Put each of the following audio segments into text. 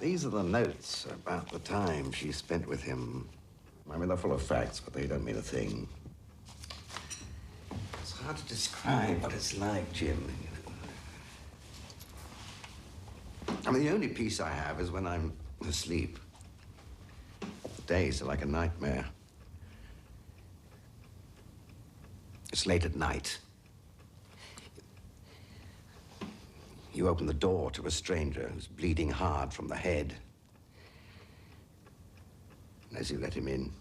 These are the notes about the time she spent with him. I mean, they're full of facts, but they don't mean a thing. It's hard to describe what it's like, Jim. I mean, the only peace I have is when I'm asleep. The days are like a nightmare. It's late at night. You open the door to a stranger who's bleeding hard from the head. And as you let him in,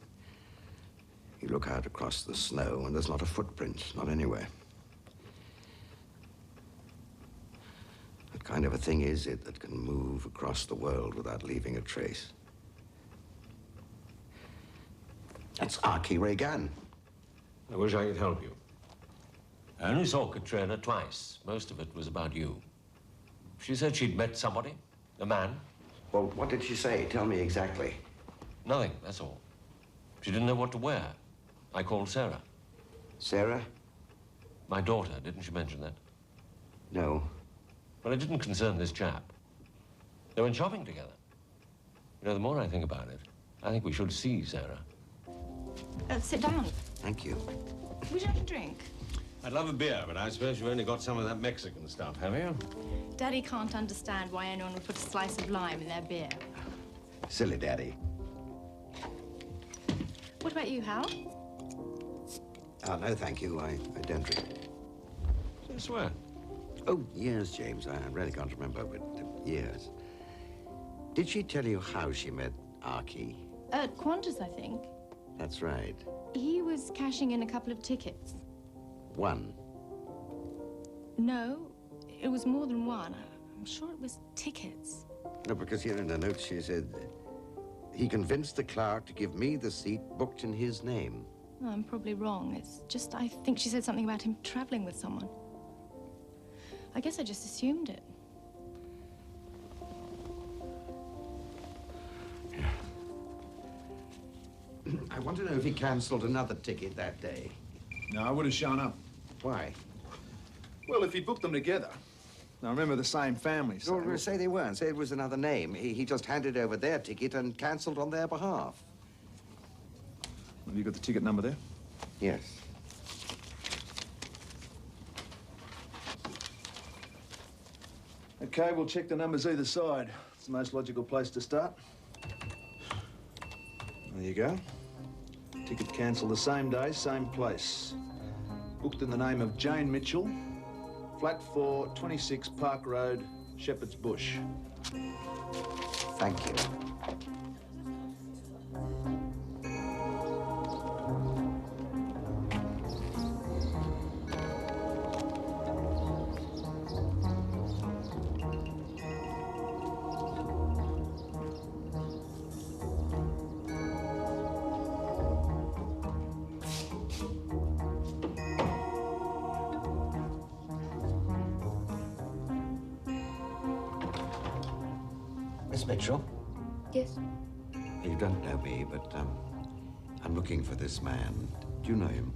you look out across the snow and there's not a footprint, not anywhere. What kind of a thing is it that can move across the world without leaving a trace? That's Archie Reagan. I wish I could help you. I only saw Katrina twice. Most of it was about you. She said she'd met somebody, a man. Well, what did she say? Tell me exactly. Nothing, that's all. She didn't know what to wear. I called Sarah. Sarah? My daughter, didn't she mention that? No. Well, it didn't concern this chap. They went shopping together. You know, the more I think about it, I think we should see Sarah. Sit down. Thank you. Would you like a drink? I'd love a beer, but I suppose you've only got some of that Mexican stuff, have you? Daddy can't understand why anyone would put a slice of lime in their beer. Silly Daddy. What about you, Hal? Oh, no, thank you. I don't drink. Since when? Oh, years, James. I really can't remember, but years. Did she tell you how she met Archie? At Qantas, I think. That's right. He was cashing in a couple of tickets. One. No, it was more than one. I'm sure it was tickets. No, because here in the notes she said, he convinced the clerk to give me the seat booked in his name. Oh, I'm probably wrong. It's just, I think she said something about him traveling with someone. I guess I just assumed it. I want to know if he cancelled another ticket that day. No, I would have shown up. Why? Well, if he booked them together. Now, remember, the same family, so... No, say they weren't. Say it was another name. He just handed over their ticket and cancelled on their behalf. Have you got the ticket number there? Yes. Okay, we'll check the numbers either side. It's the most logical place to start. There you go. Ticket cancelled the same day, same place. Booked in the name of Jane Mitchell, flat 4, 26 Park Road, Shepherd's Bush. Thank you. Miss Mitchell? Yes. You don't know me, but I'm looking for this man. Do you know him?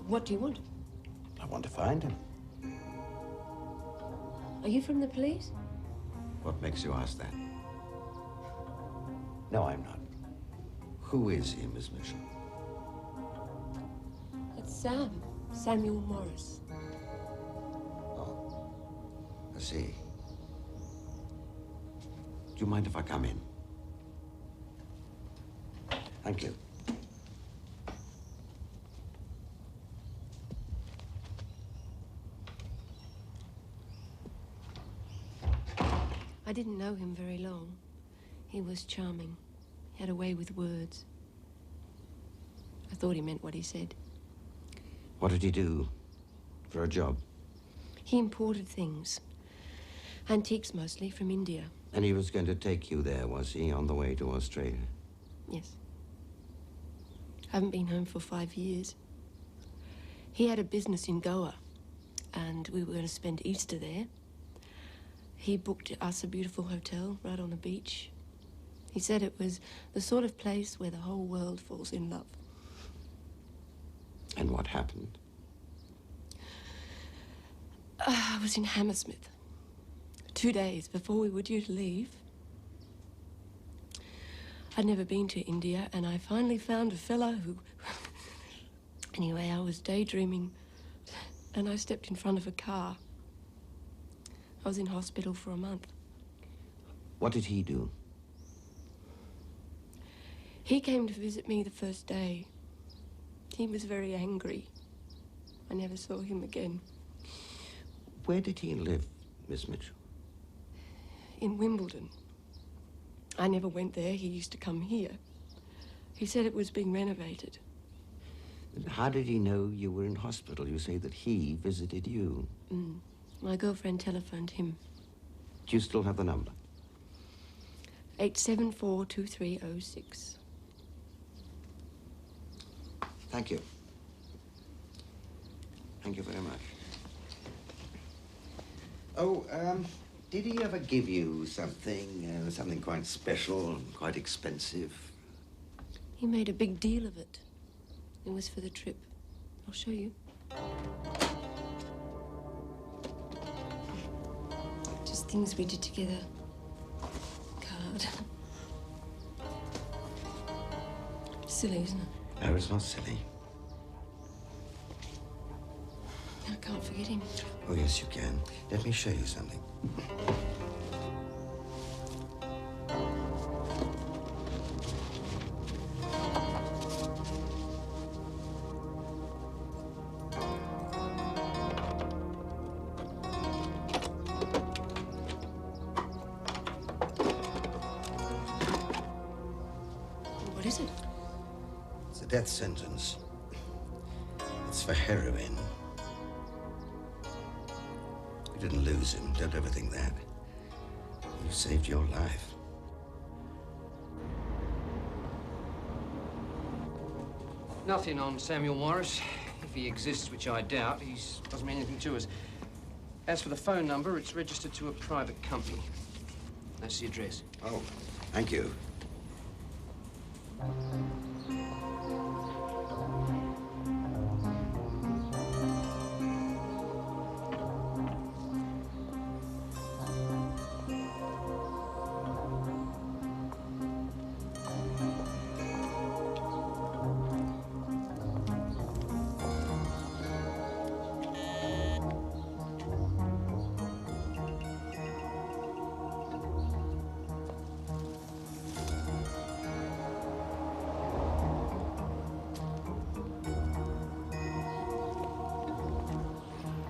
What do you want? I want to find him. Are you from the police? What makes you ask that? No, I'm not. Who is he, Miss Mitchell? It's Sam. Samuel Morris. Oh, I see. Do you mind if I come in? Thank you. I didn't know him very long. He was charming. He had a way with words. I thought he meant what he said. What did he do for a job? He imported things. Antiques mostly, from India. And he was going to take you there, was he, on the way to Australia? Yes. I haven't been home for 5 years. He had a business in Goa, and we were going to spend Easter there. He booked us a beautiful hotel right on the beach. He said it was the sort of place where the whole world falls in love. And what happened? I was in Hammersmith. 2 days before we were due to leave. I'd never been to India, and I finally found a fella who... Anyway, I was daydreaming, and I stepped in front of a car. I was in hospital for a month. What did he do? He came to visit me the first day. He was very angry. I never saw him again. Where did he live, Miss Mitchell? In Wimbledon. I never went there. He used to come here. He said it was being renovated. How did he know you were in hospital? You say that he visited you. My girlfriend telephoned him. Do you still have the number? 874-2306. Thank you. Thank you very much. Oh, did he ever give you something, something quite special, quite expensive? He made a big deal of it. It was for the trip. I'll show you. Just things we did together. Card. Silly, isn't it? No, it's not silly. I can't forget him. Oh, yes, you can. Let me show you something. What is it? It's a death sentence. It's for heroin. You didn't lose him. Don't ever think that. You saved your life. Nothing on Samuel Morris. If he exists, which I doubt, he doesn't mean anything to us. As for the phone number, it's registered to a private company. That's the address. Oh, thank you.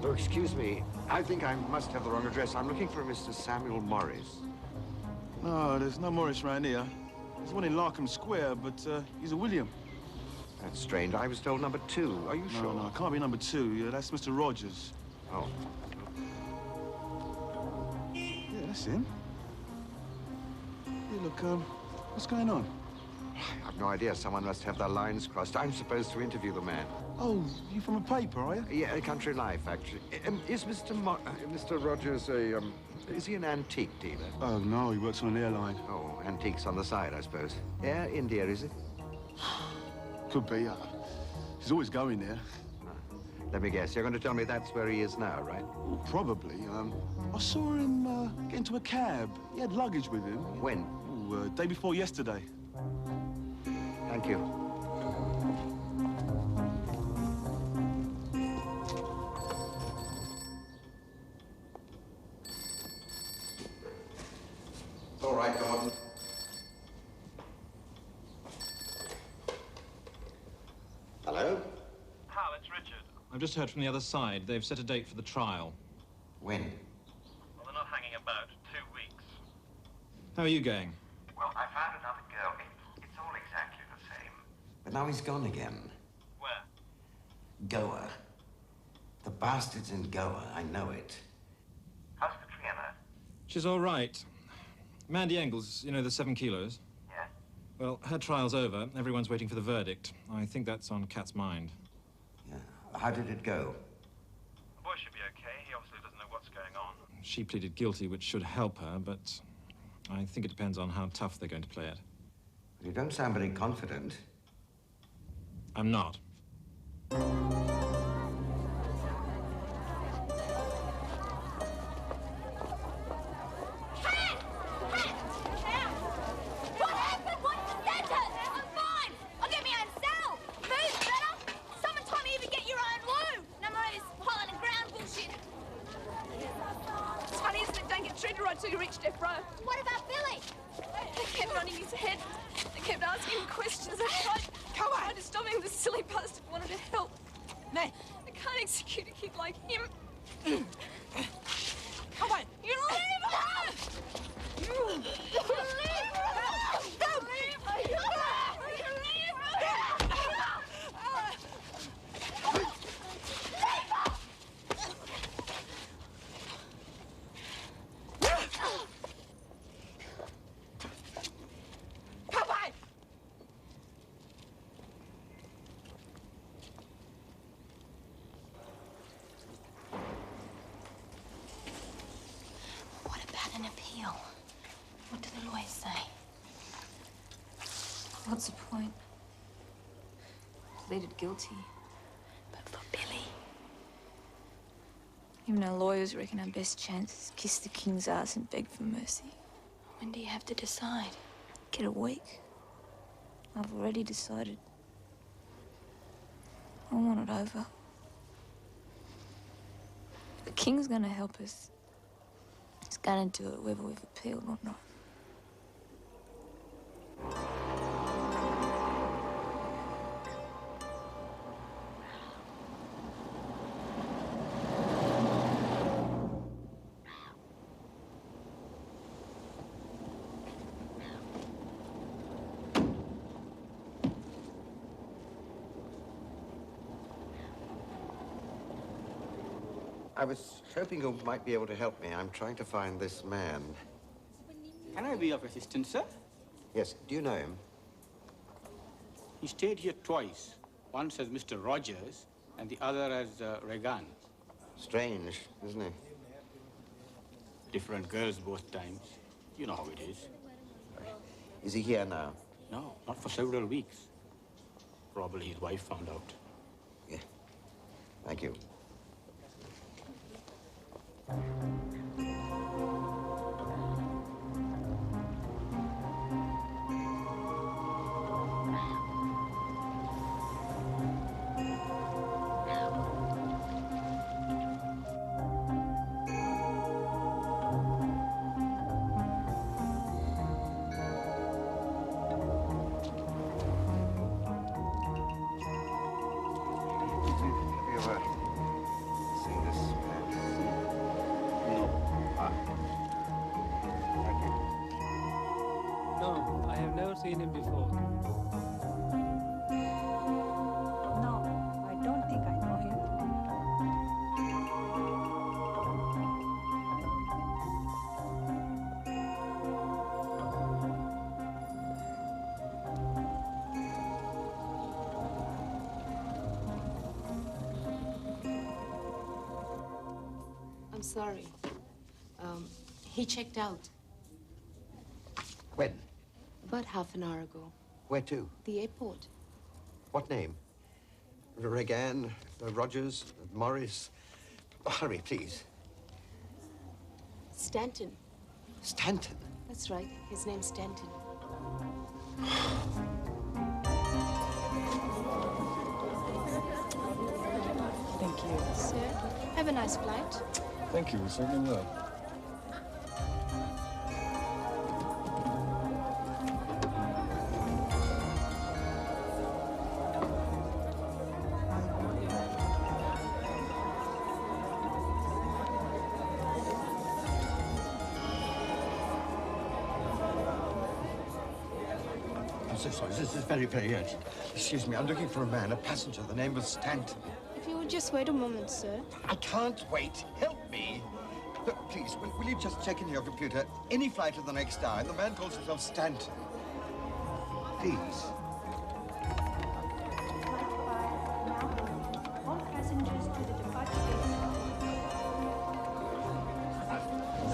Oh, excuse me. I think I must have the wrong address. I'm looking for Mr. Samuel Morris. No, there's no Morris round here. There's one in Larkham Square, but he's a William. That's strange. I was told number 2. Are you sure? No, it can't be number 2. Yeah, that's Mr. Rogers. Oh. Yeah, that's him. Yeah, look, what's going on? I have no idea. Someone must have their lines crossed. I'm supposed to interview the man. Oh, you from a paper, are you? Yeah, Country Life, actually. Is Mr. Rogers is he an antique dealer? Oh, no, he works on an airline. Oh, antiques on the side, I suppose. Air India, is it? Could be. He's always going there. Let me guess. You're going to tell me that's where he is now, right? Well, probably. I saw him get into a cab. He had luggage with him. When? Oh, day before yesterday. Thank you. All right, Gordon. Hello? Hal, it's Richard. I've just heard from the other side. They've set a date for the trial. When? Well, they're not hanging about. 2 weeks. How are you going? Well, I found another girl. It's all exactly the same. But now he's gone again. Where? Goa. The bastard's in Goa. I know it. How's Katrina? She's all right. Mandy Engels, you know, the 7 kilos? Yeah? Well, her trial's over. Everyone's waiting for the verdict. I think that's on Kat's mind. Yeah. How did it go? The boy should be okay. He obviously doesn't know what's going on. She pleaded guilty, which should help her, but I think it depends on how tough they're going to play it. You don't sound very confident. I'm not. until he reached death row. What about Billy? They kept nodding his head. They kept asking him questions. I tried to stop him. The silly bastard wanted to help. Man, I can't execute a kid like him. come on. You leave her! You leave her! Help me! You leave her! Come on. What about an appeal? What do the lawyers say? What's the point? Pleaded guilty. But for Billy. Even our lawyers reckon our best chance is kiss the king's ass and beg for mercy. When do you have to decide? Get a week. I've already decided. I want it over. If the king's gonna help us, he's gonna do it whether we've appealed or not. I was hoping you might be able to help me. I'm trying to find this man. Can I be of assistance, sir? Yes, do you know him? He stayed here twice. Once as Mr. Rogers and the other as Regan. Strange, isn't he? Different girls both times. You know how it is. Is he here now? No, not for several weeks. Probably his wife found out. Yeah. Thank you. No, I have never seen him before. No, I don't think I know him. I'm sorry. He checked out When? about half an hour ago. Where to? The airport. What name? Regan, Rogers, Morris. Oh, hurry, please. Stanton. Stanton? That's right. His name's Stanton. Thank you. Sir, have a nice flight. Thank you, we certainly will. I'm so sorry. This is very, very urgent. Excuse me, I'm looking for a man, a passenger, the name of Stanton. If you would just wait a moment, sir. I can't wait. Help me. Look, please, will you just check in your computer any flight of the next hour? The man calls himself Stanton. Please. All passengers to the departure gate.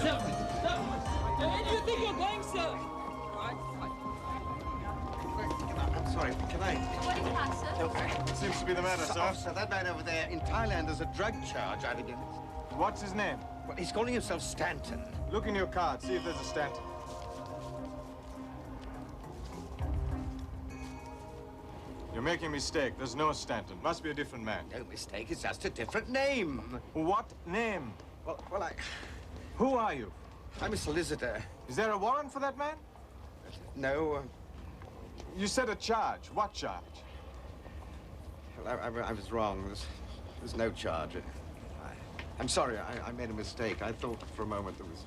Sir, sir, where do you think you're going, sir? I'm sorry, can I? What is that, sir? Okay. Seems to be the matter, sir. Officer, that man over there in Thailand has a drug charge out against. What's his name? Well, he's calling himself Stanton. Look in your card, see if there's a Stanton. You're making a mistake. There's no Stanton. Must be a different man. No mistake, it's just a different name. What name? Well, Who are you? I'm a solicitor. Is there a warrant for that man? No. You said a charge. What charge? Well, I was wrong. There's no charge. I'm sorry. I made a mistake. I thought for a moment there was...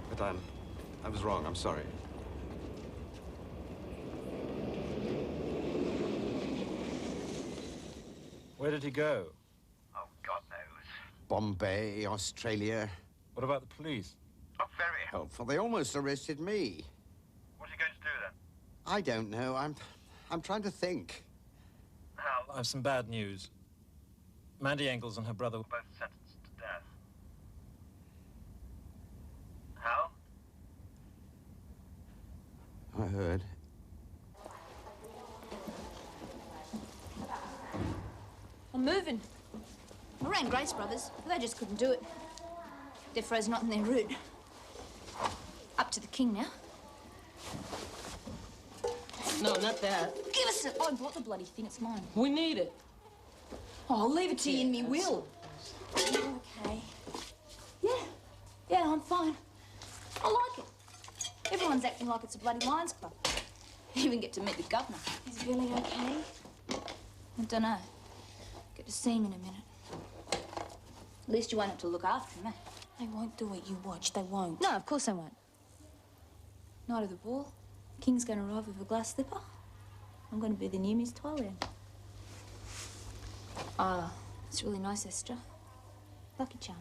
But I was wrong. I'm sorry. Where did he go? Oh, God knows. Bombay, Australia. What about the police? Oh, very Helpful. They almost arrested me. What are you going to do then? I don't know. I'm trying to think. Hal, I have some bad news. Mandy Engels and her brother were both sentenced to death. Hal? I heard. I'm moving. I rang Grace Brothers, but they just couldn't do it. Death row's not in their route. Up to the king now. No, not that. Give us it! I bought the bloody thing, it's mine. We need it. Oh, I'll leave it to you in me will. Okay. Yeah, I'm fine. I like it. Everyone's acting like it's a bloody Lions Club. You even get to meet the governor. Is Billy okay? I don't know. Get to see him in a minute. At least you won't have to look after him, eh? They won't do it, you watch. They won't. No, of course they won't. Night of the ball. King's going to arrive with a glass slipper. I'm going to be the new Miss Thailand. Ah, it's really nice, Esther. Lucky charm.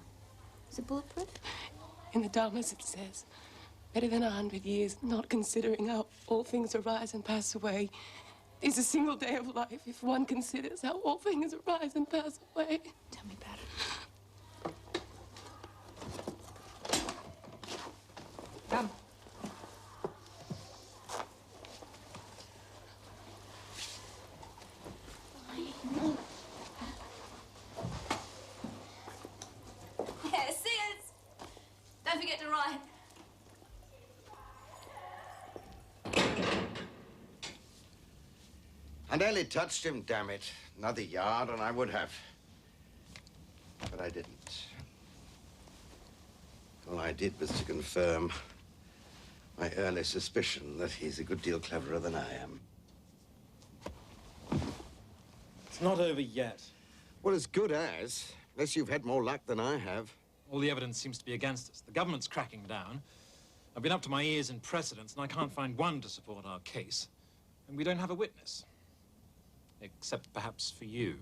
Is it bulletproof? In the Dharmas it says, better than 100 years, not considering how all things arise and pass away, is a single day of life if one considers how all things arise and pass away. Tell me about it. Come. Yeah, see us. Don't forget to write. I nearly touched him, damn it. Another yard, and I would have. But I didn't. All I did was to confirm my early suspicion that he's a good deal cleverer than I am. It's not over yet. Well, as good as, unless you've had more luck than I have. All the evidence seems to be against us. The government's cracking down. I've been up to my ears in precedents, and I can't find one to support our case. And we don't have a witness. Except perhaps for you.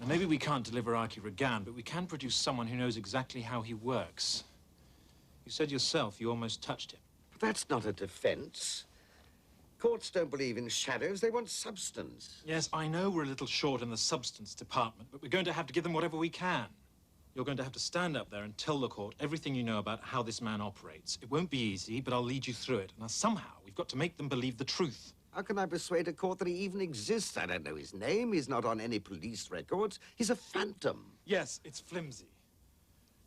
Now, maybe we can't deliver Archie Regan, but we can produce someone who knows exactly how he works. You said yourself you almost touched him. But that's not a defense. Courts don't believe in shadows. They want substance. Yes, I know we're a little short in the substance department, but we're going to have to give them whatever we can. You're going to have to stand up there and tell the court everything you know about how this man operates. It won't be easy, but I'll lead you through it. Now, somehow, we've got to make them believe the truth. How can I persuade a court that he even exists? I don't know his name. He's not on any police records. He's a phantom. Yes, it's flimsy.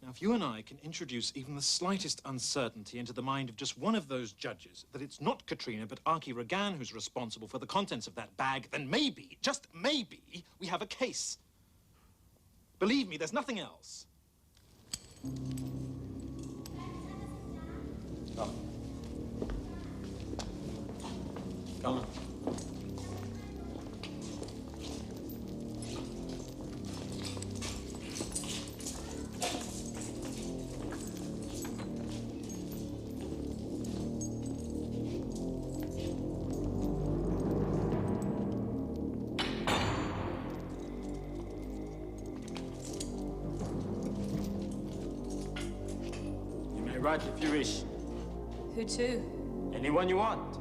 Now, if you and I can introduce even the slightest uncertainty into the mind of just one of those judges, that it's not Katrina but Archie Regan who's responsible for the contents of that bag, then maybe, just maybe, we have a case. Believe me, there's nothing else. Come. Come on. You may write if you wish. Who to? Anyone you want.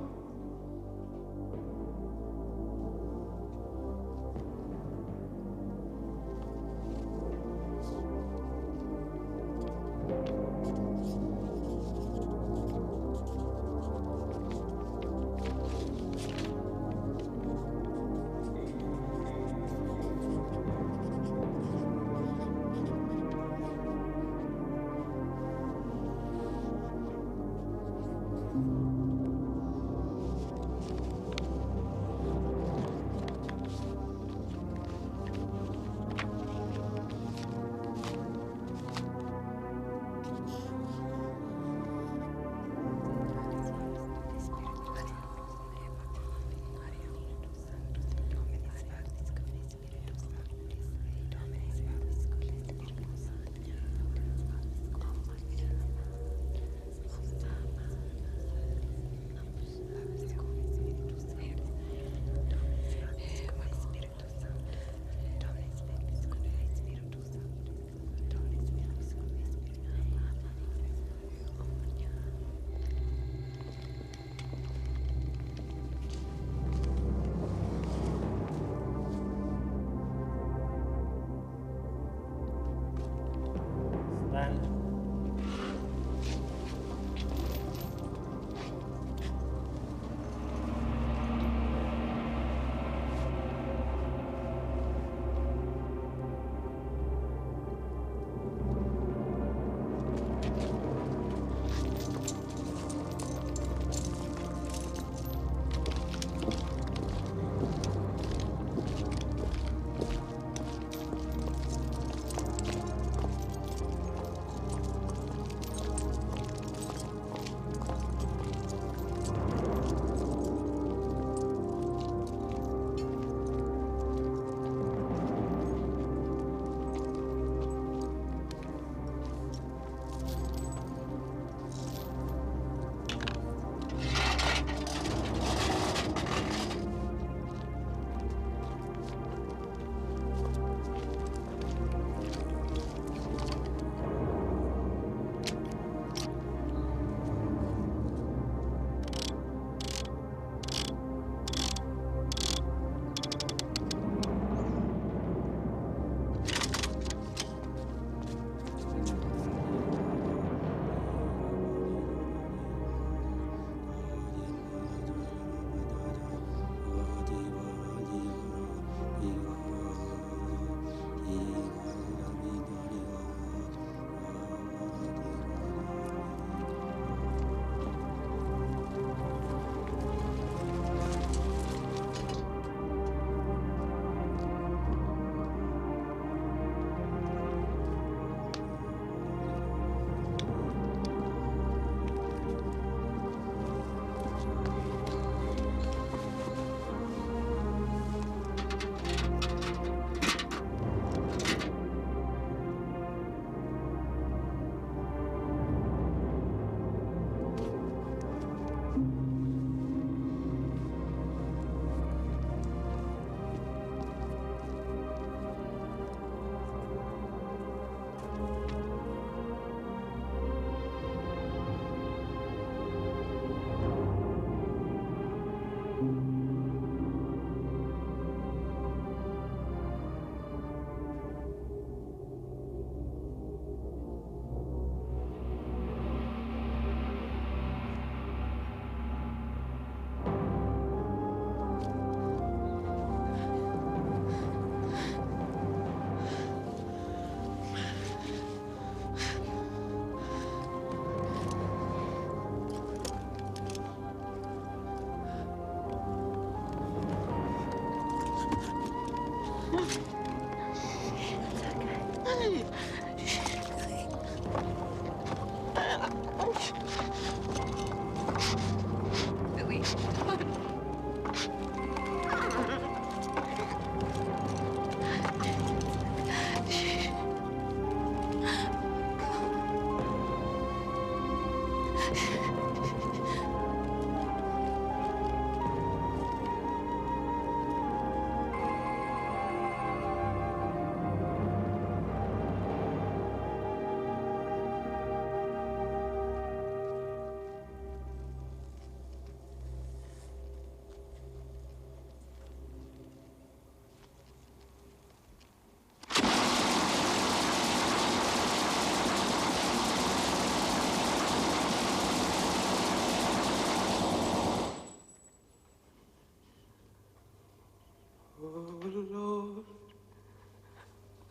Lord,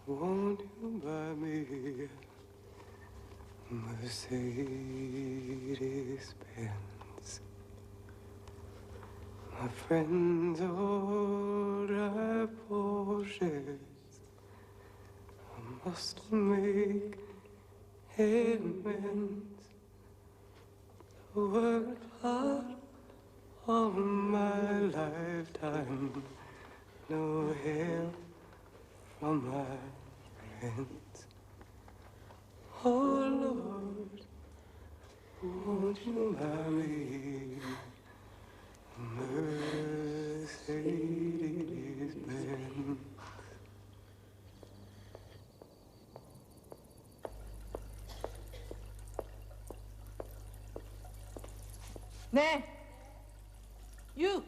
won't you buy me a Mercedes-Benz? My friends all drive Porsches. I must make amends. Worked hard all my lifetime. No help from my friends. Oh Lord, won't you buy me a Mercedes-Benz? Nè! You!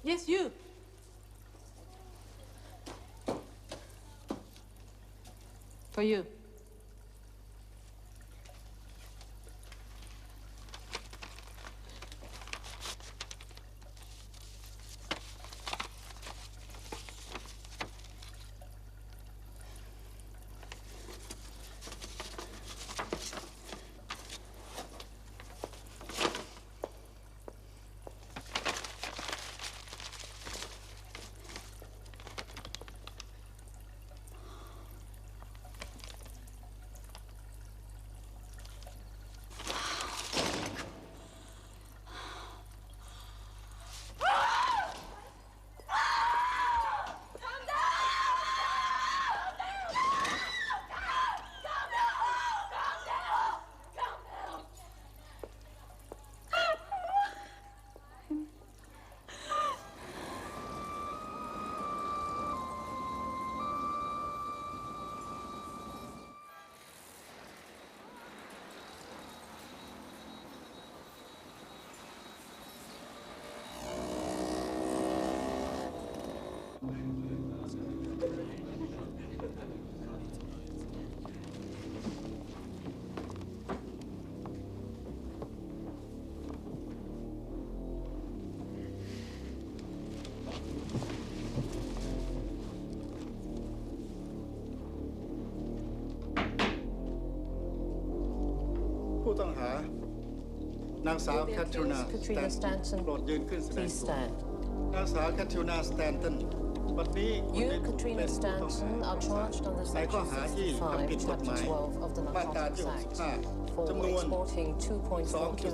Yes, you! For you.ผู้ต้องหานางสาวแคทรินาสแตนตันโปรดยืนขึ้นแสดงตัวนางสาวแคทรินาสแตนตันวันนี้คุณได้ถูกเป็นผู้ต้องหาในข้อหาที่ทำผิดกฎหมายมาตราที่65จำนวน 2.4 กิ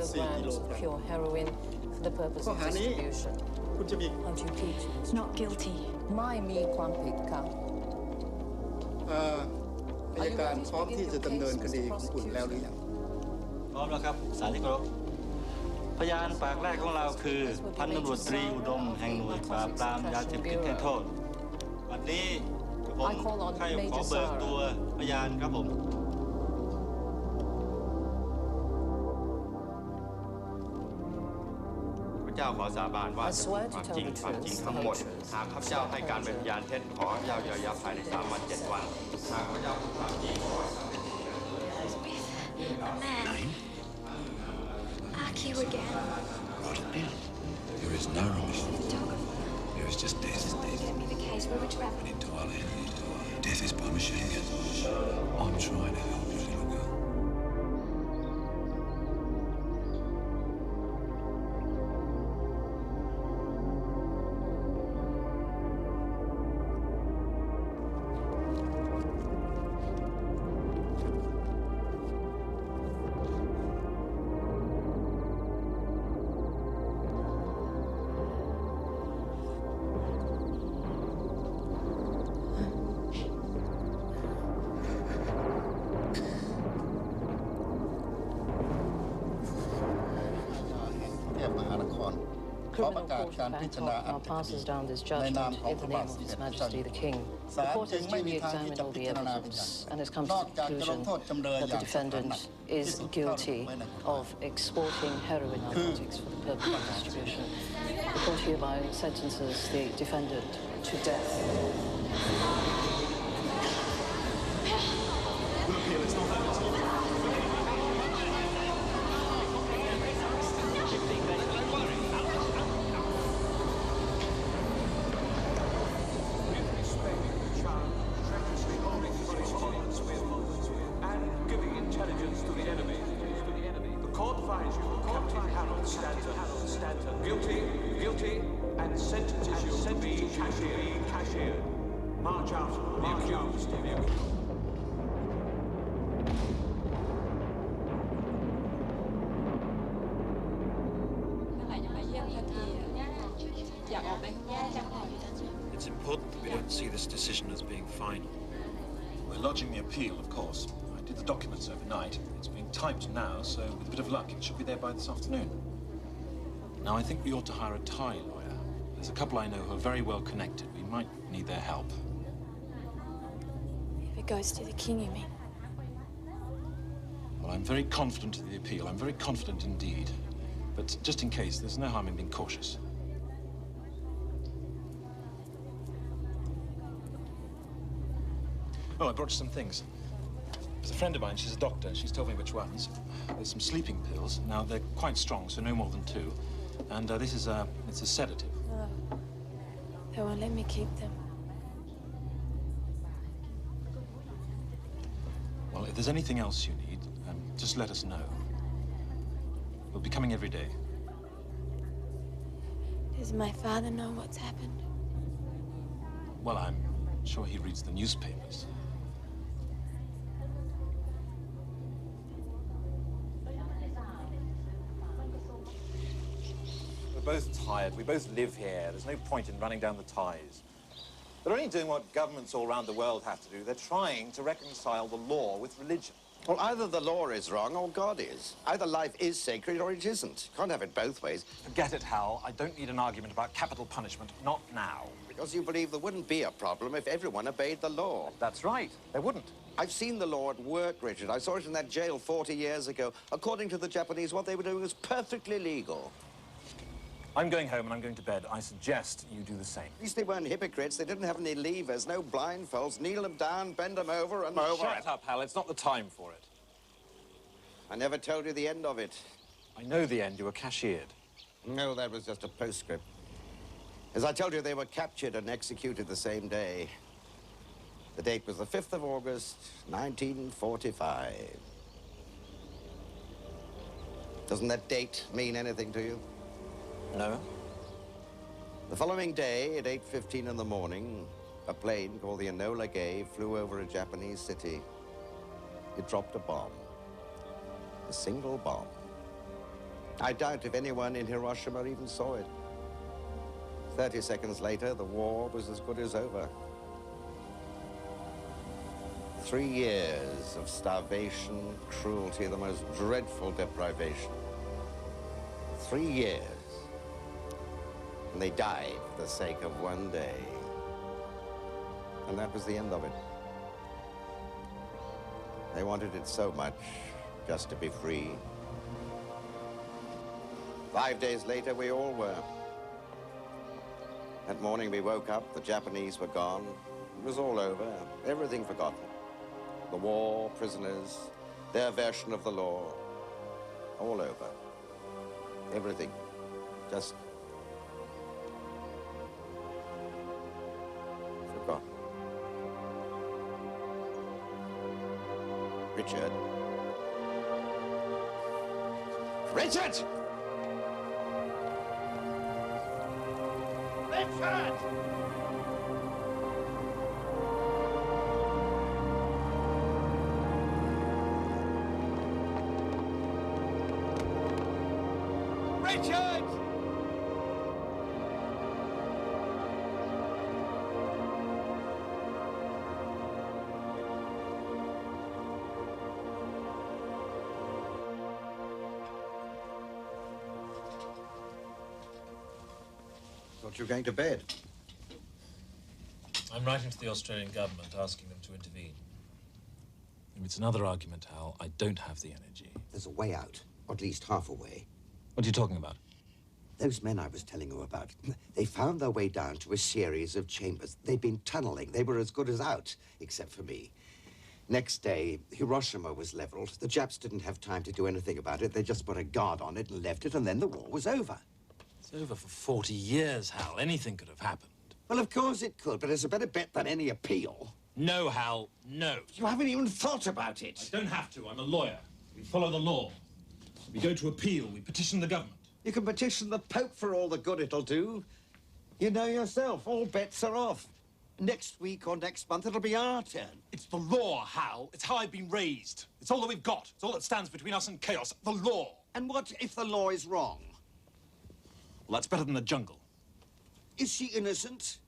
โลกรัมข้อหานี้คุณจะมี Not guilty. ไม่มีความผิดค่ะ อัยการพร้อมที่จะดำเนินคดีของคุณแล้วหรือยังพร้อมแล้วครับศาลที่เคารพพยานปากแรกของเราคือพันตำรวจตรีอุดมแห่งหน่วยปราบปรามยาเสพติดให้โทษวันนี้ผมใครขอเบิกตัวพยานครับผมพระเจ้าขอสาบานว่าจะพูดความจริงทั้งหมดหากข้าพเจ้าให้การเป็นพยานเท็จขอเจ้าเยียวยาภายใน3 วัน 7 วันหากข้าพเจ้าพูดความจริง Man. Back you again. There is no remission. There is just death. Get me the case. Where would you have We need to all end. Death is by machine gun. I'm trying to help you, little girl. ก่อน Criminal Court of Bangkok now passes down this judgment in the name of His Majesty the King. The court has duly examined all the evidence and has come to the conclusion that the defendant is guilty of exporting heroin narcotics for the purpose of distribution. The court hereby sentences the defendant to death. Guilty, and sentences you to be cashiered. March out, the accused. It's important that we don't see this decision as being final. We're lodging the appeal, of course. I did the documents overnight. It's being typed now, so with a bit of luck, it should be there by this afternoon. Now, I think we ought to hire a Thai lawyer. There's a couple I know who are very well connected. We might need their help. If it goes to the king, you mean? Well, I'm very confident of the appeal. I'm very confident indeed. But just in case, there's no harm in being cautious. Oh, I brought you some things. There's a friend of mine, she's a doctor. She's told me which ones. There's some sleeping pills. Now, they're quite strong, so no more than 2. And this is it's a sedative. No. They won't let me keep them. Well, if there's anything else you need, just let us know. We'll be coming every day. Does my father know what's happened? Well, I'm sure he reads the newspapers. We're both tired. We both live here. There's no point in running down the ties. They're only doing what governments all around the world have to do. They're trying to reconcile the law with religion. Well, either the law is wrong or God is. Either life is sacred or it isn't. Can't have it both ways. Forget it, Hal. I don't need an argument about capital punishment. Not now. Because you believe there wouldn't be a problem if everyone obeyed the law. That's right. There wouldn't. I've seen the law at work, Richard. I saw it in that jail 40 years ago. According to the Japanese, what they were doing was perfectly legal. I'm going home and I'm going to bed. I suggest you do the same. At least they weren't hypocrites. They didn't have any levers, no blindfolds. Kneel them down, bend them over, and over. Shut up, Hal. It's not the time for it. I never told you the end of it. I know the end. You were cashiered. No, that was just a postscript. As I told you, they were captured and executed the same day. The date was the 5th of August, 1945. Doesn't that date mean anything to you? No. The following day, at 8:15 in the morning, a plane called the Enola Gay flew over a Japanese city. It dropped a bomb. A single bomb. I doubt if anyone in Hiroshima even saw it. 30 seconds later, the war was as good as over. 3 years of starvation, cruelty, the most dreadful deprivation. 3 years. And they died for the sake of one day. And that was the end of it. They wanted it so much, just to be free. 5 days later, we all were. That morning we woke up, the Japanese were gone. It was all over, everything forgotten. The war, prisoners, their version of the law, all over. Everything, just forgotten. Richard. Richard! Richard! Richard! thought you were going to bed. I'm writing to the Australian government asking them to intervene. If it's another argument, Hal, I don't have the energy. There's a way out, or at least half a way. What are you talking about? Those men I was telling you about, they found their way down to a series of chambers. They'd been tunneling. They were as good as out, except for me. Next day, Hiroshima was leveled. The Japs didn't have time to do anything about it. They just put a guard on it and left it, and then the war was over. It's over for 40 years, Hal. Anything could have happened. Well, of course it could, but it's a better bet than any appeal. No, Hal, no. You haven't even thought about it. I don't have to. I'm a lawyer. We follow the law. We go to appeal. We petition the government. You can petition the Pope for all the good it'll do. You know yourself, all bets are off. Next week or next month, it'll be our turn. It's the law, Hal. It's how I've been raised. It's all that we've got. It's all that stands between us and chaos. The law. And what if the law is wrong? Well, that's better than the jungle. Is she innocent?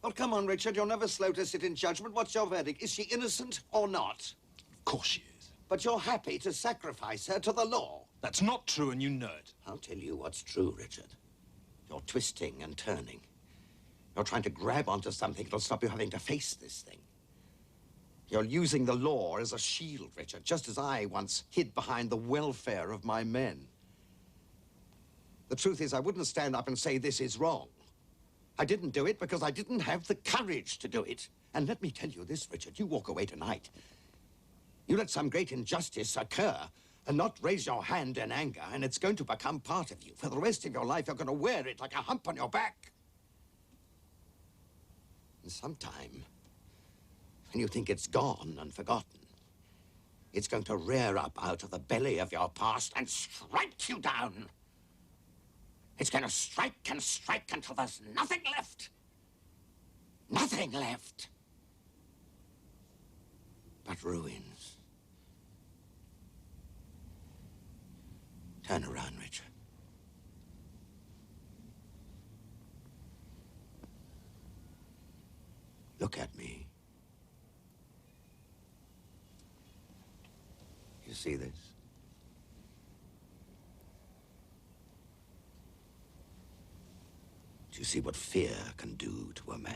Well, come on, Richard. You're never slow to sit in judgment. What's your verdict? Is she innocent or not? Of course she is. But you're happy to sacrifice her to the law. That's not true, and you know it. I'll tell you what's true, Richard. You're twisting and turning. You're trying to grab onto something that'll stop you having to face this thing. You're using the law as a shield, Richard, just as I once hid behind the welfare of my men. The truth is, I wouldn't stand up and say this is wrong. I didn't do it because I didn't have the courage to do it. And let me tell you this, Richard, you walk away tonight. You let some great injustice occur and not raise your hand in anger, and it's going to become part of you. For the rest of your life, you're going to wear it like a hump on your back. And sometime, when you think it's gone and forgotten, it's going to rear up out of the belly of your past and strike you down. It's going to strike and strike until there's nothing left. Nothing left. But ruins. Turn around, Richard. Look at me. You see this? Do you see what fear can do to a man?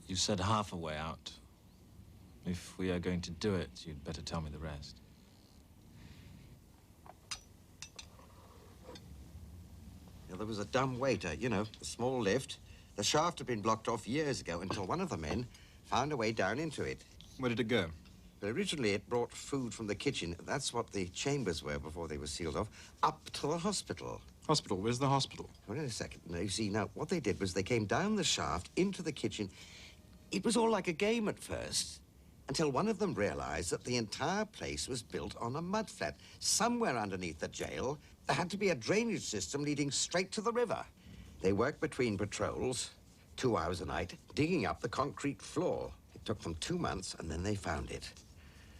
You said half a way out. If we are going to do it, you'd better tell me the rest. Yeah, there was a dumb waiter, you know, a small lift. The shaft had been blocked off years ago until one of the men found a way down into it. Where did it go? But originally it brought food from the kitchen. That's what the chambers were before they were sealed off, up to the hospital. Hospital? Where's the hospital? Wait a second. Now, you see, now, what they did was they came down the shaft into the kitchen. It was all like a game at first, until one of them realized that the entire place was built on a mudflat. Somewhere underneath the jail, there had to be a drainage system leading straight to the river. They worked between patrols, 2 hours a night, digging up the concrete floor. It took them 2 months, and then they found it.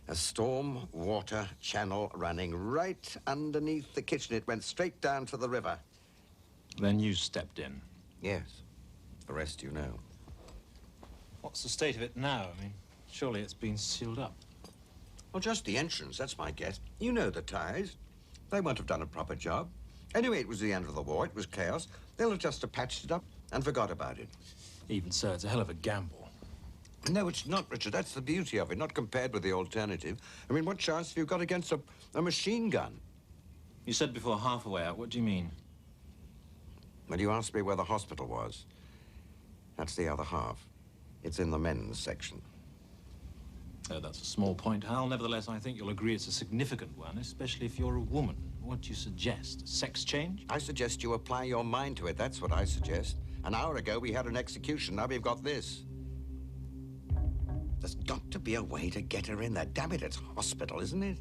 A storm water channel running right underneath the kitchen. It went straight down to the river. Then you stepped in? Yes. The rest you know. What's the state of it now? I mean, surely it's been sealed up. Well, just the entrance, that's my guess. You know the ties. They won't have done a proper job. Anyway, it was the end of the war. It was chaos. They'll have just patched it up and forgot about it. Even so, it's a hell of a gamble. No, it's not, Richard. That's the beauty of it, not compared with the alternative. I mean, what chance have you got against a machine gun? You said before half a way out. What do you mean? Well, you asked me where the hospital was. That's the other half. It's in the men's section. Oh, that's a small point, Hal. Nevertheless, I think you'll agree it's a significant one, especially if you're a woman. What do you suggest? A sex change? I suggest you apply your mind to it. That's what I suggest. An hour ago, we had an execution. Now we've got this. There's got to be a way to get her in there. Damn it, it's a hospital, isn't it?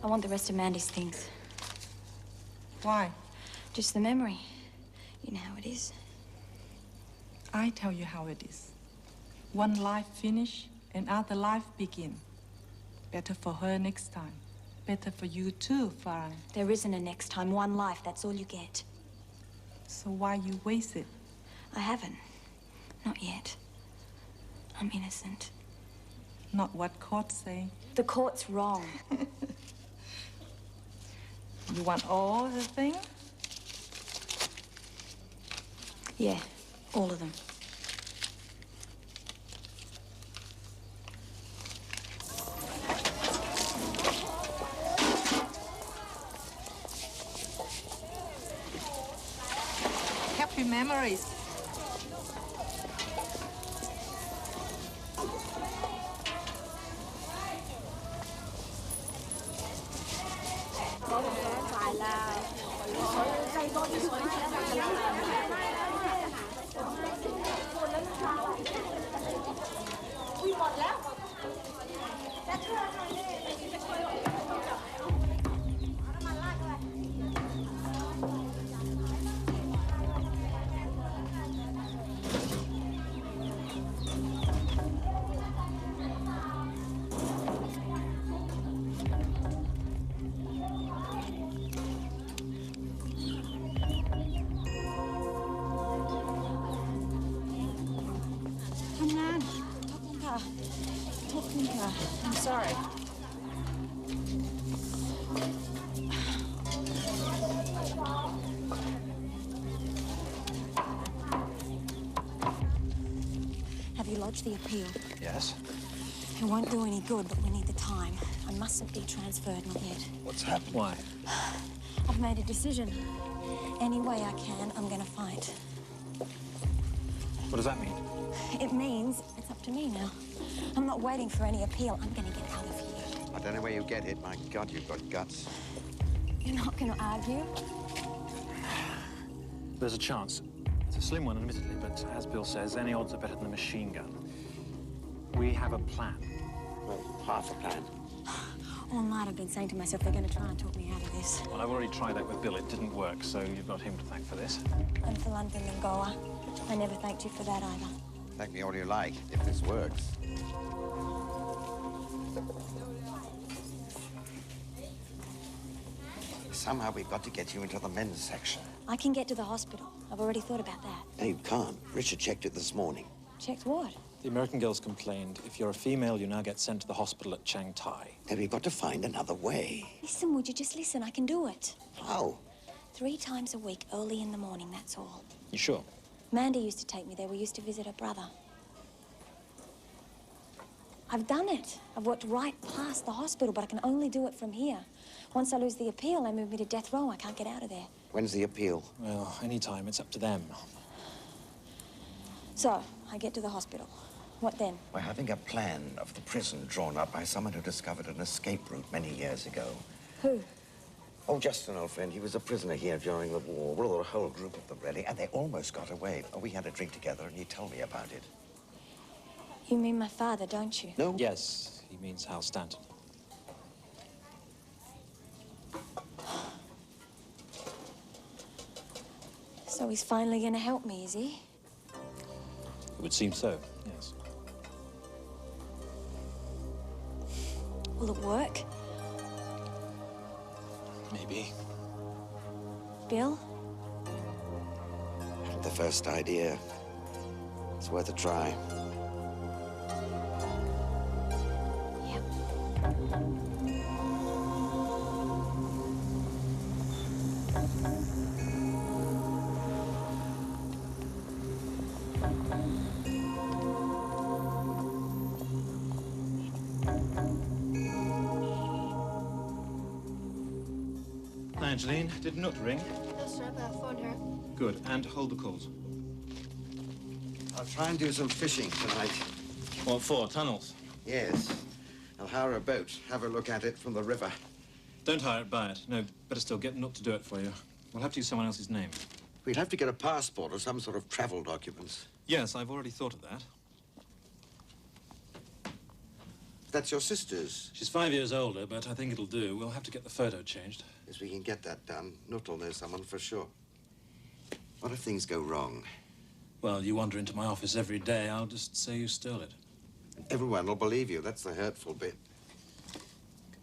I want the rest of Mandy's things. Why? Just the memory. You know how it is. I tell you how it is. One life finish, another life begin. Better for her next time. Better for you too, Farah. There isn't a next time. One life, that's all you get. So why you waste it? I haven't. Not yet. I'm innocent. Not what courts say. The court's wrong. You want all the things? Yeah, all of them. Happy memories. I'm sorry. Have you lodged the appeal? Yes. It won't do any good, but we need the time. I mustn't be transferred, not yet. What's happened? Why? I've made a decision. Any way I can, I'm gonna fight. What does that mean? It means it's up to me now. I'm not waiting for any appeal. I'm gonna get out of here. I don't know where you get it. My God, you've got guts. You're not gonna argue? There's a chance. It's a slim one, admittedly, but as Bill says, any odds are better than a machine gun. We have a plan. Well, half a plan. All night I've been saying to myself they're gonna try and talk me out of this. Well, I've already tried that with Bill. It didn't work, so you've got him to thank for this. And for London and Goa. I never thanked you for that either. Thank me all you like, if this works. Somehow we've got to get you into the men's section. I can get to the hospital. I've already thought about that. No, you can't. Richard checked it this morning. Checked what? The American girls complained, if you're a female, you now get sent to the hospital at Chiang Thai. Now, we've got to find another way. Listen, would you just listen? I can do it. How? 3 times a week, early in the morning, that's all. You sure? Mandy used to take me there. We used to visit her brother. I've done it. I've worked right past the hospital, but I can only do it from here. Once I lose the appeal, they move me to death row. I can't get out of there. When's the appeal? Well, any time. It's up to them. So, I get to the hospital. What then? We're having a plan of the prison drawn up by someone who discovered an escape route many years ago. Who? Oh, just an old friend. He was a prisoner here during the war. Well, a whole group of them, really, and they almost got away. Oh, we had a drink together, and he told me about it. You mean my father, don't you? No. Yes, he means Hal Stanton. So he's finally gonna help me, is he? It would seem so, yes. Will it work? Maybe. Bill? The first idea. It's worth a try. Angeline, did Nut ring? No, sir, but I phoned her. Good, and hold the calls. I'll try and do some fishing tonight. What for? Tunnels? Yes. I'll hire a boat, have a look at it from the river. Don't hire it, buy it. No, better still, get Nut to do it for you. We'll have to use someone else's name. We'd have to get a passport or some sort of travel documents. Yes, I've already thought of that. That's your sister's. She's 5 years older, but I think it'll do. We'll have to get the photo changed. Yes, we can get that done. Nutt'll know someone for sure. What if things go wrong? Well, you wander into my office every day. I'll just say you stole it. Everyone will believe you. That's the hurtful bit.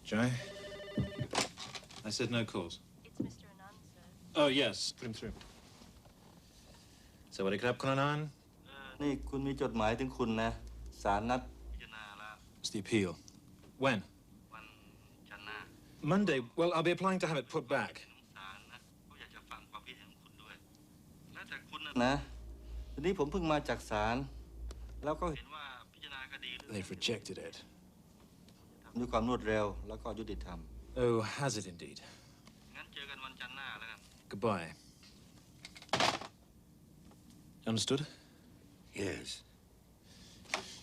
Jai? I said no calls. It's Mr. Anand, sir. Oh, yes. Put him through. So, what do you clap, Kunanan? นี่คุณมีจดหมายถึงคุณนะศาลนัดพิจารณาแล้ว It's the appeal. When? วันจันทร์หน้า Monday. Well, I'll be applying to have it put back. ศาลนะก็อยากจะฟังความคิดเห็นของคุณด้วยแล้วแต่คุณนะทีนี้ผมเพิ่งมาจากศาลแล้วก็เห็นว่าพิจารณาคดี They've rejected it. ทำด้วยความรวดเร็วแล้วก็ยุติธรรม Oh, has it indeed? งั้นเจอกันวันจันทร์หน้าแล้วกัน Goodbye. Understood? Yes.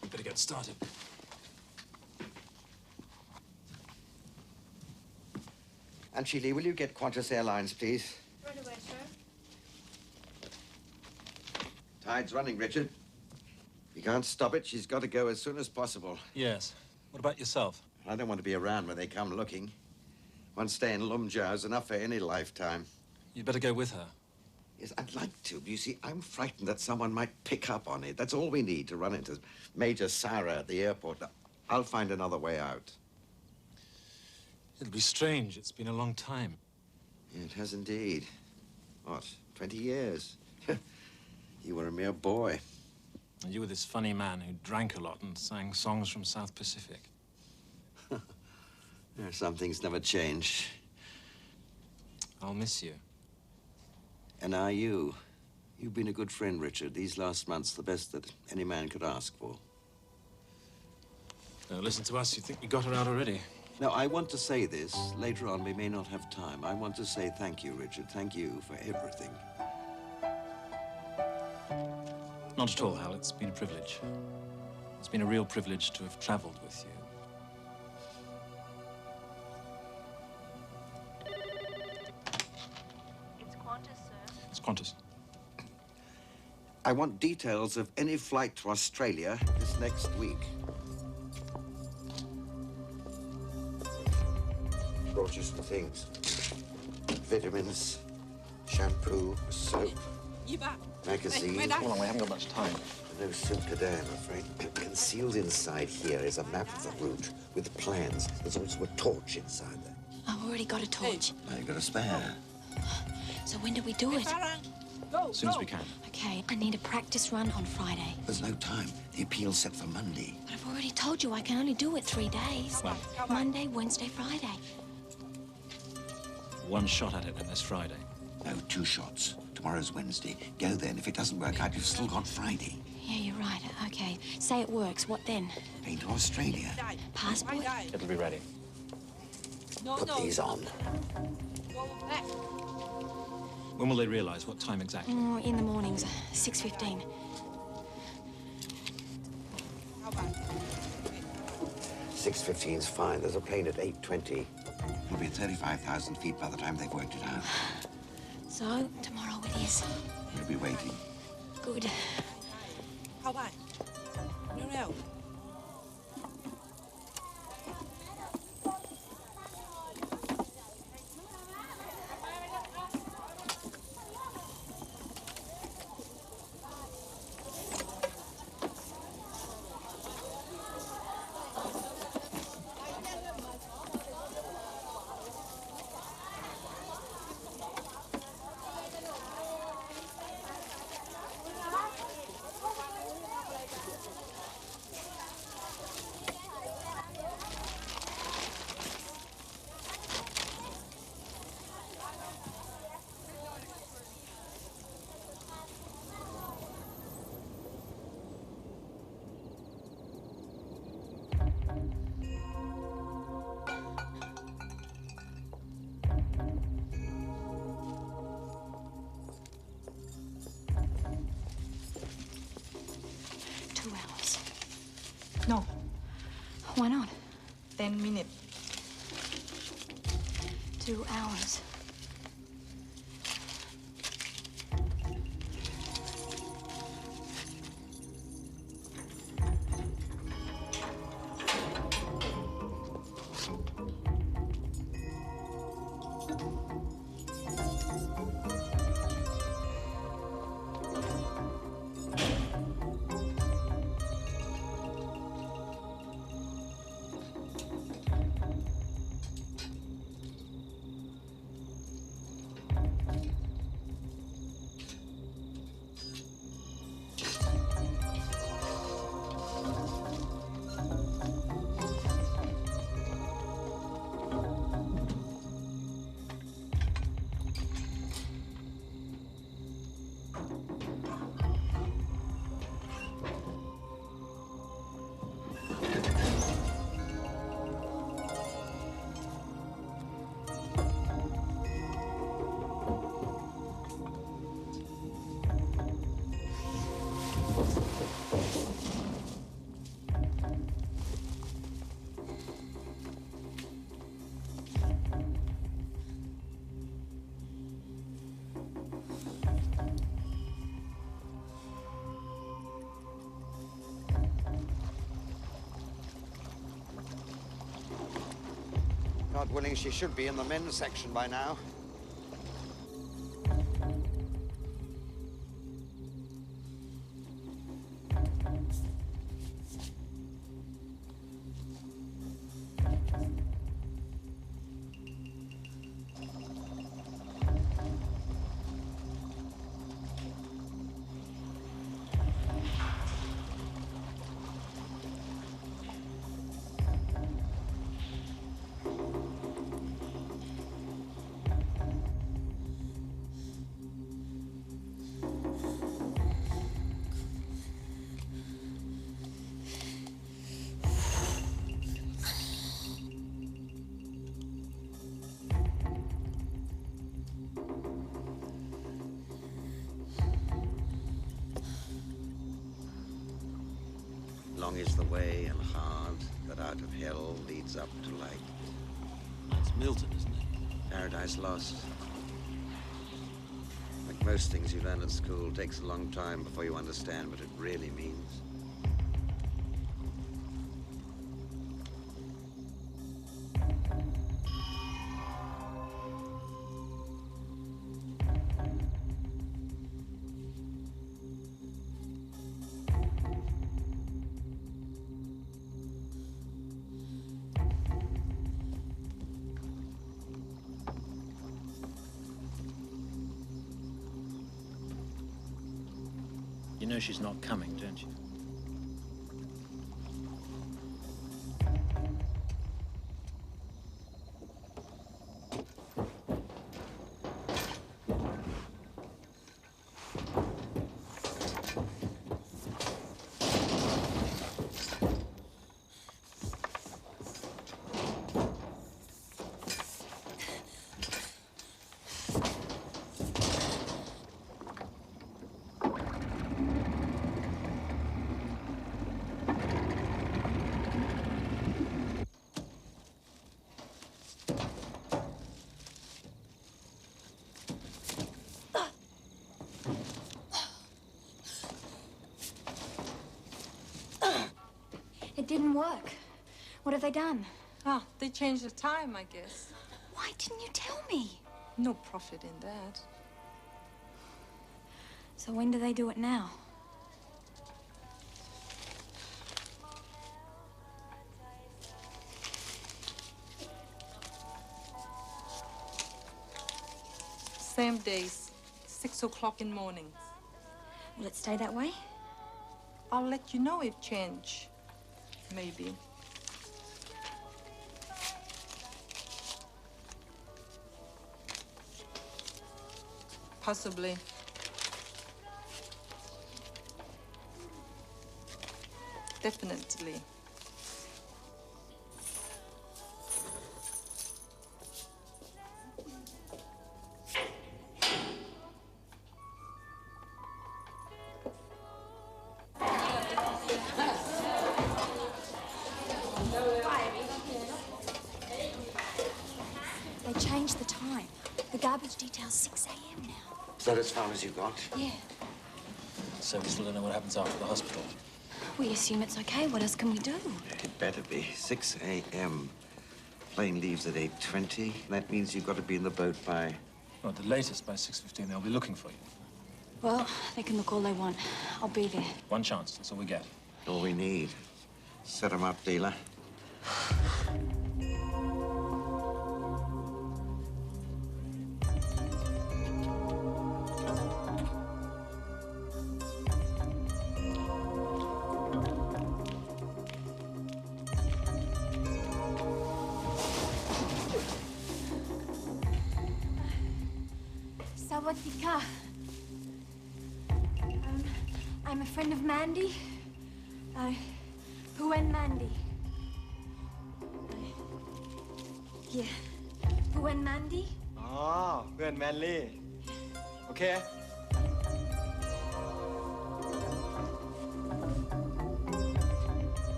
We better get started. Anjali, will you get Qantas Airlines, please? Right away, sir. Tide's running, Richard. You can't stop it. She's got to go as soon as possible. Yes. What about yourself? I don't want to be around when they come looking. One stay in Lumjao is enough for any lifetime. You'd better go with her. Yes, I'd like to. But you see, I'm frightened that someone might pick up on it. That's all we need to run into Major Sarah at the airport. I'll find another way out. It'll be strange. It's been a long time. It has indeed. What, 20 years? You were a mere boy. And you were this funny man who drank a lot and sang songs from South Pacific. Some things never change. I'll miss you. And are you? You've been a good friend, Richard. These last months, the best that any man could ask for. No, listen to us. You think we got her out already? Now, I want to say this. Later on, we may not have time. I want to say thank you, Richard. Thank you for everything. Not at all, Hal. It's been a privilege. It's been a real privilege to have traveled with you. It's Qantas, sir. It's Qantas. I want details of any flight to Australia this next week. Brought you some things. Vitamins, shampoo, soap, magazines. Hold on, we haven't got much time. No soup today, I'm afraid. Concealed inside here is a map of the route with plans. There's also a torch inside there. I've already got a torch. Now you've got a spare. So when do we do it? As soon as we can. Okay, I need a practice run on Friday. There's no time. The appeal's set for Monday. But I've already told you I can only do it 3 days. Well, Monday, Wednesday, Friday. one shot at it, and this Friday. No, 2 shots. Tomorrow's Wednesday. Go then. If it doesn't work out, you've still got Friday. Yeah, you're right. Okay. Say it works. What then? Plane to Australia. Passport? It'll be ready. Put these on. When will they realize? What time exactly? In the mornings, 6:15. 6:15's fine. There's a plane at 8:20. It'll be at 35,000 feet by the time they've worked it out. So, tomorrow it is. We'll be waiting. Good. เข้าไปเร็ว No. Why not? 10 minutes. 2 hours. God willing, she should be in the men's section by now. Long is the way and hard that out of hell leads up to light. That's Milton, isn't it? Paradise Lost. Like most things you learn at school, it takes a long time before you understand what it really means. You know she's not coming, don't you? It didn't work. What have they done? Ah, they changed the time, I guess. Why didn't you tell me? No profit in that. So when do they do it now? Same days, 6 o'clock in the morning. Will it stay that way? I'll let you know if change. Maybe. Possibly. Definitely. They changed the time. The garbage detail's 6 a.m. now. Is that as far as you got? Yeah. So we still don't know what happens after the hospital. We assume it's okay. What else can we do? It better be. 6 a.m. Plane leaves at 8:20. That means you've got to be in the boat by... Well, at the latest, by 6:15, they'll be looking for you. Well, they can look all they want. I'll be there. One chance, that's all we get. All we need. Set 'em up, dealer. Sawadika. I'm a friend of Mandy. Puen Mandy. Yeah. Puen Mandy? อ๋อเพื่อนแมนลี่โอเค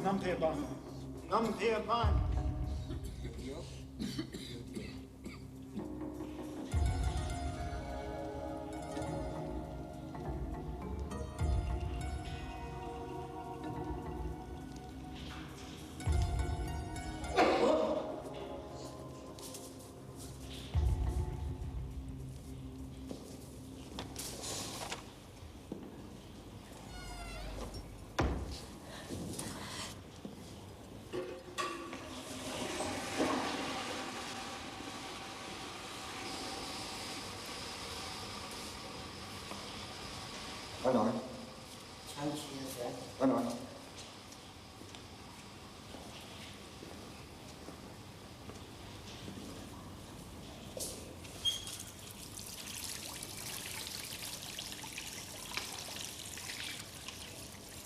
น้ำเทบานน้ำเทบาน Anh nói. Anh chia sẻ. Anh nói.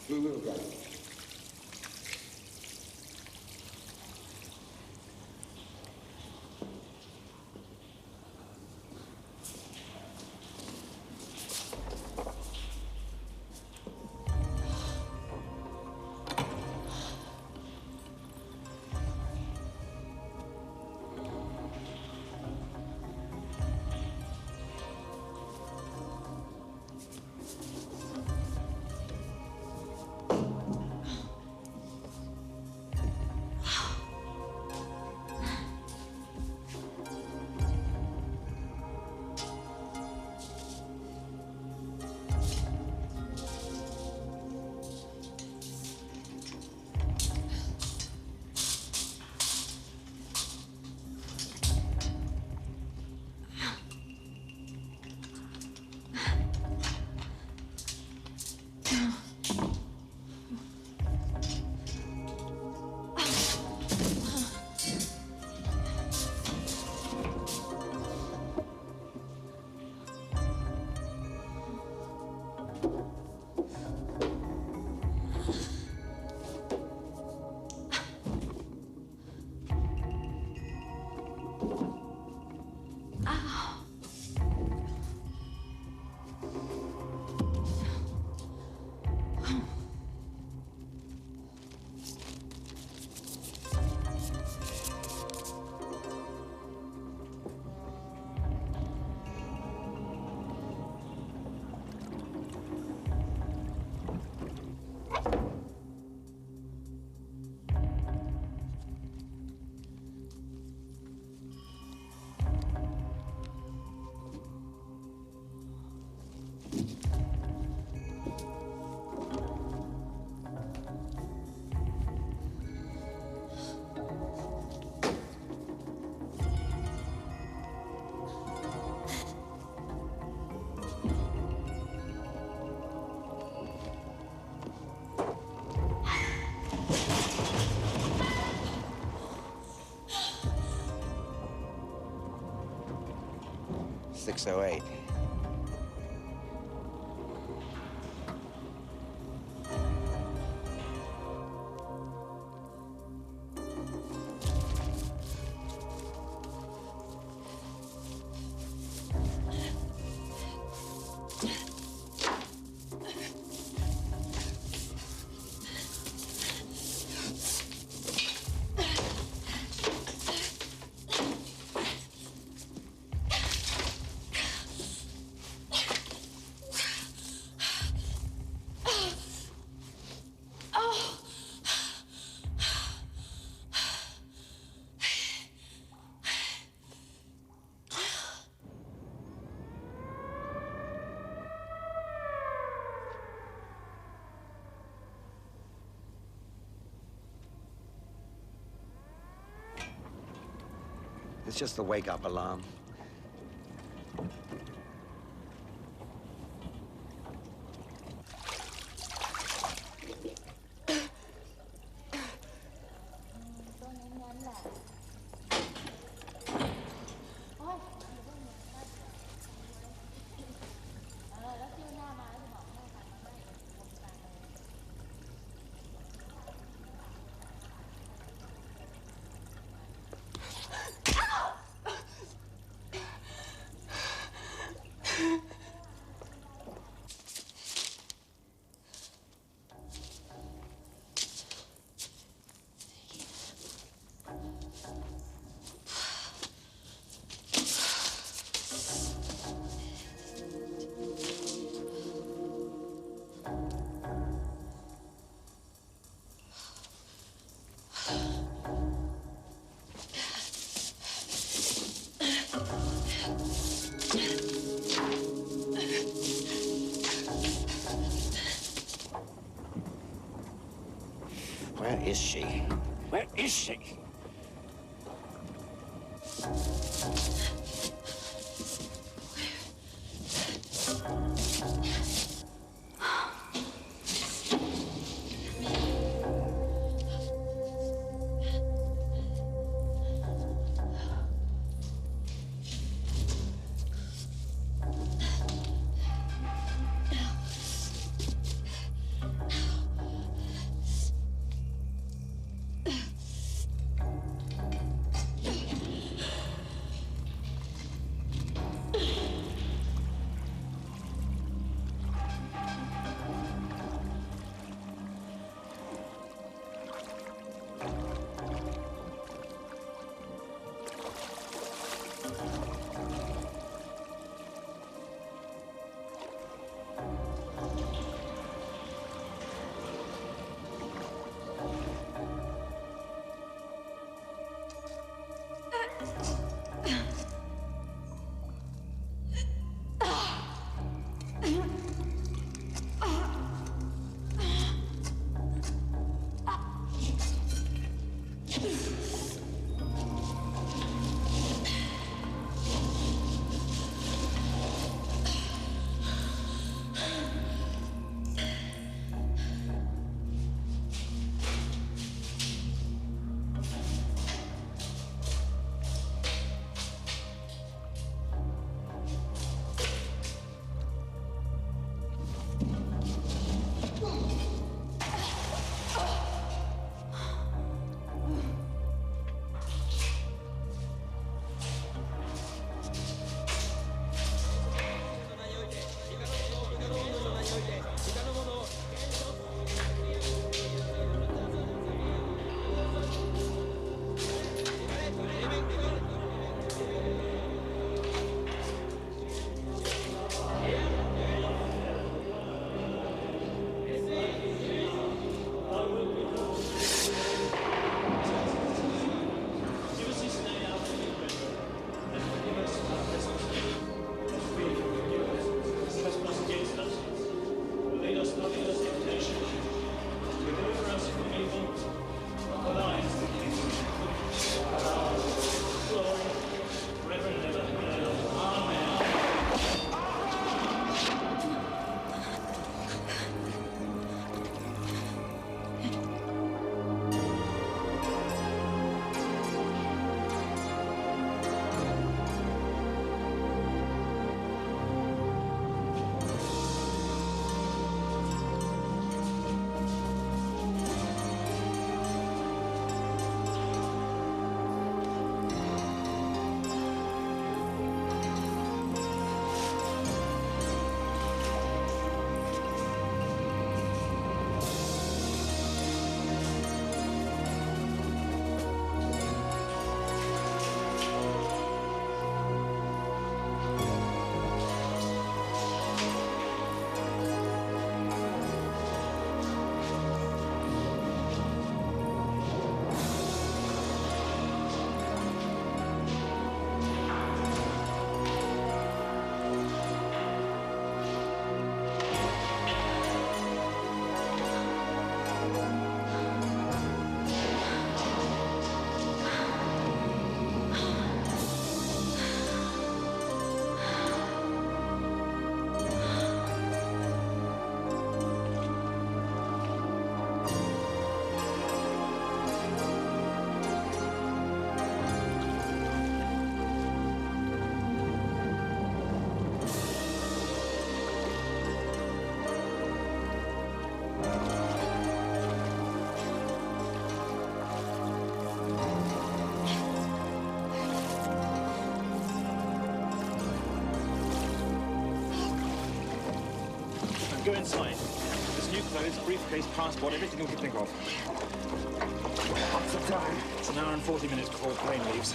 We will go. It's just the wake-up alarm. Where is she? Where is she? Go inside. There's new clothes, briefcase, passport, everything you can think of. What's the time? It's an hour and 40 minutes before the plane leaves.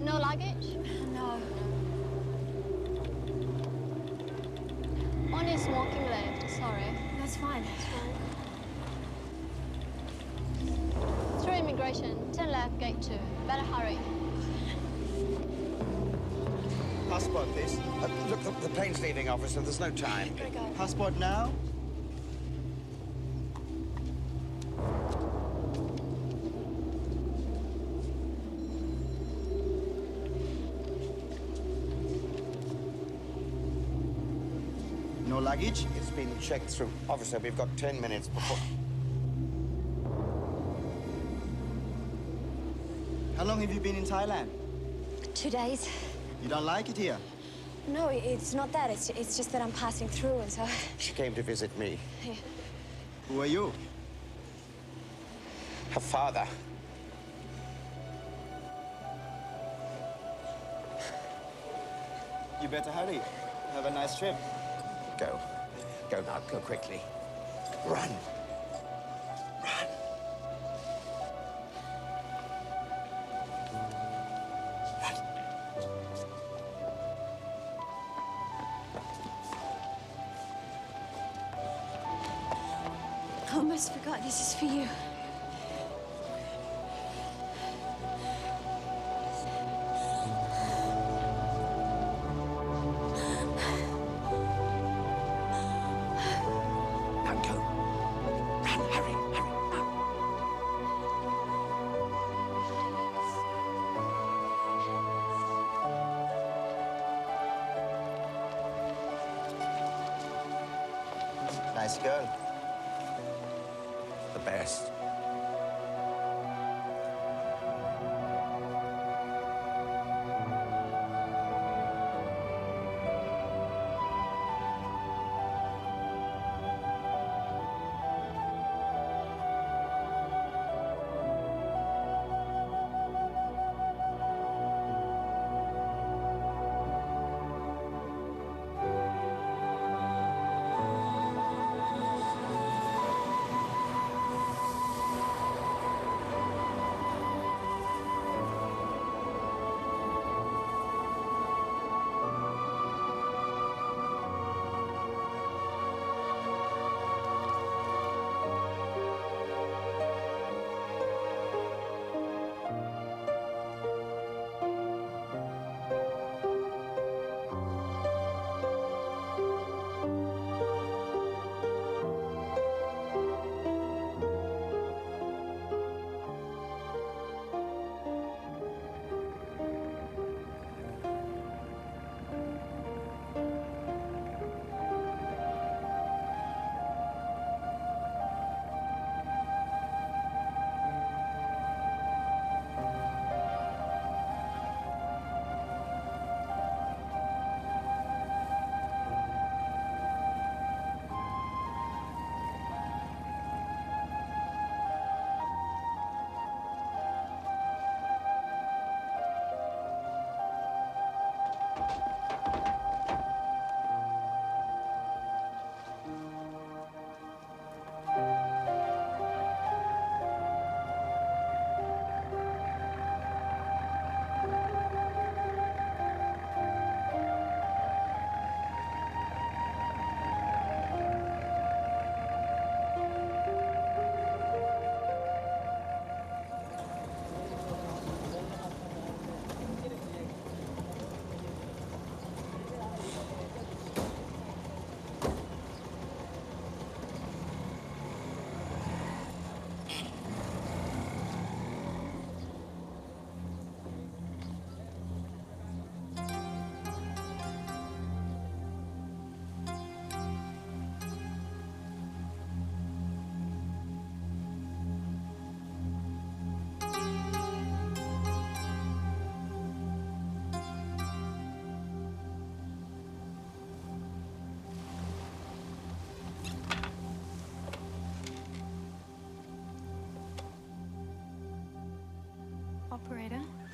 No luggage? No. Only a smoking left, sorry. That's fine. Through immigration, 10 left, gate 2. Better hurry. Passport, please. Look, the plane's leaving, officer. There's no time. Gotta go. Passport now? No luggage? It's been checked through. Officer, we've got 10 minutes before... How long have you been in Thailand? 2 days. You don't like it here? No, it's not that. It's just that I'm passing through, and so... She came to visit me. Yeah. Who are you? Her father. You better hurry. Have a nice trip. Go. Go now. Go quickly. Run. Run. I almost forgot this is for you. Now go. Run, hurry, hurry, now. Nice girl. The best.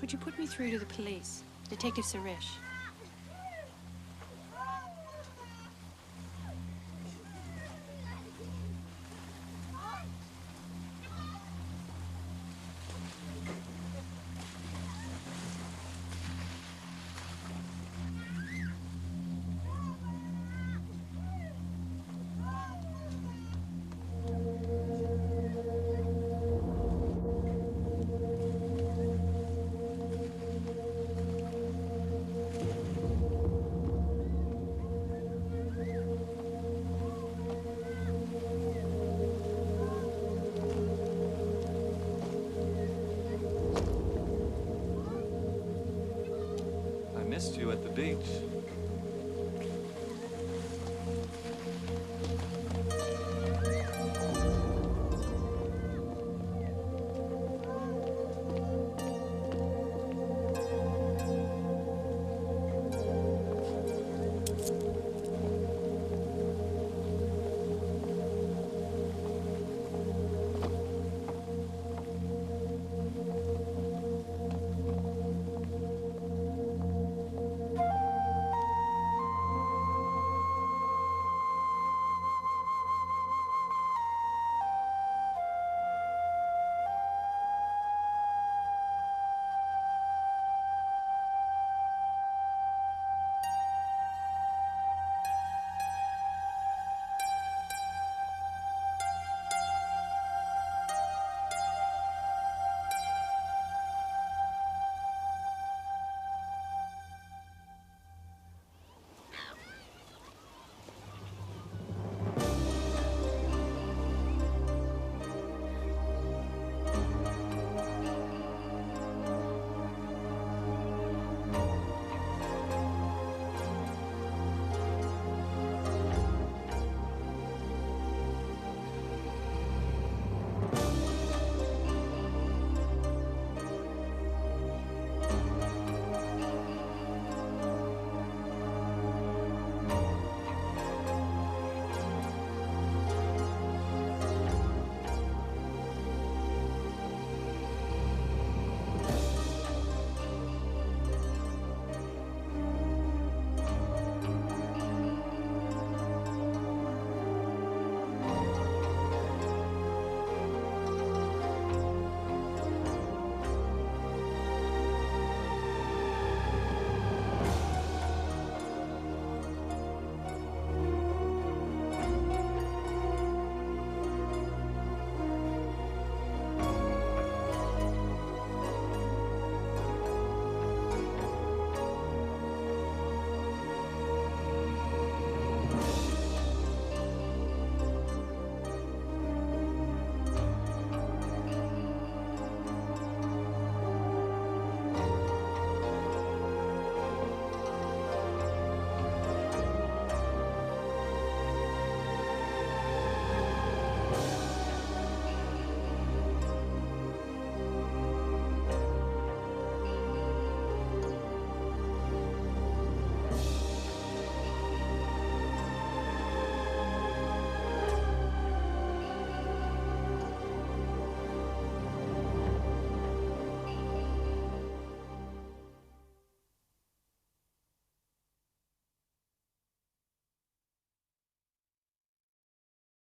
Could you put me through to the police? Detective Suresh. I missed you at the beach.